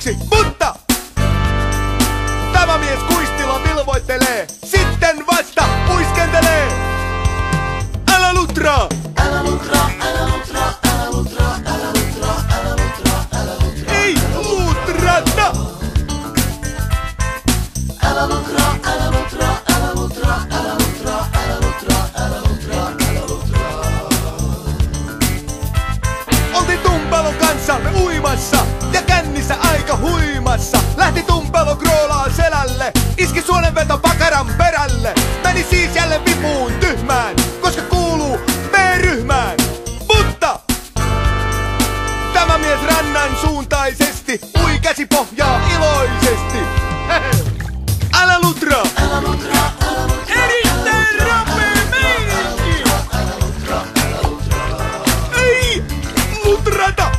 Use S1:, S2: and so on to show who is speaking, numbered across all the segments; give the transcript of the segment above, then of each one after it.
S1: lopuksi, mutta tämä mies kuistilla vilvoittelee, sitten vasta uiskentelee. Älä lutraa!
S2: Älä lutraa, älä lutraa, älä lutraa, älä lutraa, älä lutraa, älä lutraa.
S1: Ei lutrata!
S2: Älä lutraa, älä lutraa, älä lutraa, älä lutraa, älä lutraa, älä lutraa, älä lutraa.
S1: Oltiin Tumpelon kanssa me uimassa ja kännissä aika huimassa. Lähti Tumpelo kroolaa selälle, iski suonenveto pakaran perälle. Meni siis jälleen vipuun tyhmään, koska kuuluu B-ryhmään. Mutta tämä mies rannan suuntaisesti ui käsipohjaa iloisesti. Älä lutraa!
S2: Älä lutraa, älä lutraa.
S1: Erittäin rapea meininki! Ei lutrata!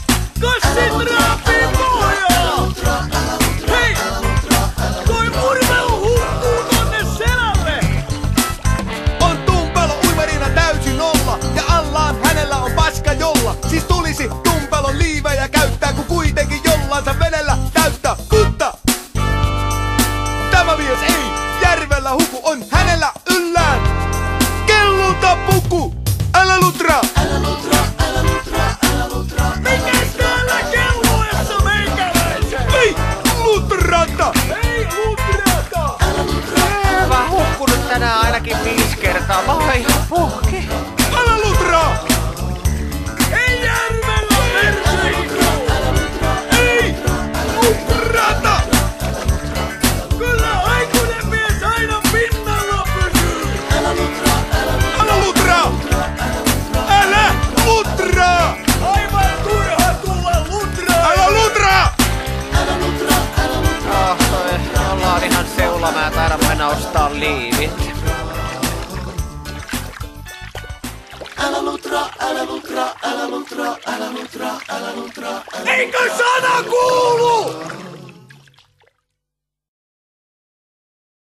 S1: Kassit raapii pohjaa! Hei! Toi murmelu hukkuu tonne selälle! On Tumpelo uimarina täysin nolla ja allaan hänellä on paska jolla. Siis tulisi Tumpelon liivejä käyttää, kun kuitenkin jollansa vedellä täyttää. Mutta tämä mies ei järvellä huku, on hänellä yllään kelluta puku. Älä lutraa!
S2: Älä lutraa, älä lutraa, älä lutraa.
S1: Mikäs täällä kelluessa meikäläisen? Ei lutrata! Ei lutrata!
S2: Älä lutraa,
S3: Mä oon hukkunut tänään ainakin 5 kertaa. Mä oon ihan puhki.
S1: Älä lutraa!
S3: Ei järvellä perseilu!
S1: Ei lutrata!
S3: Kyllä aikuinen mies aina pinnalla pysyy.
S2: älä lutraa, älä lutraa.
S1: Älä lutraa! Älä lutraa!
S3: Aivan turha tulla lutraa.
S1: Älä lutraa!
S2: Älä lutraa, älä lutraa.
S3: Ollaan ihan seula. Mä taidan mennä ostaa liivit.
S2: Älä lutraa, älä lutraa, älä lutraa, älä lutraa, älä lutraa, älä lutraa.
S1: Eikö sana kuulu?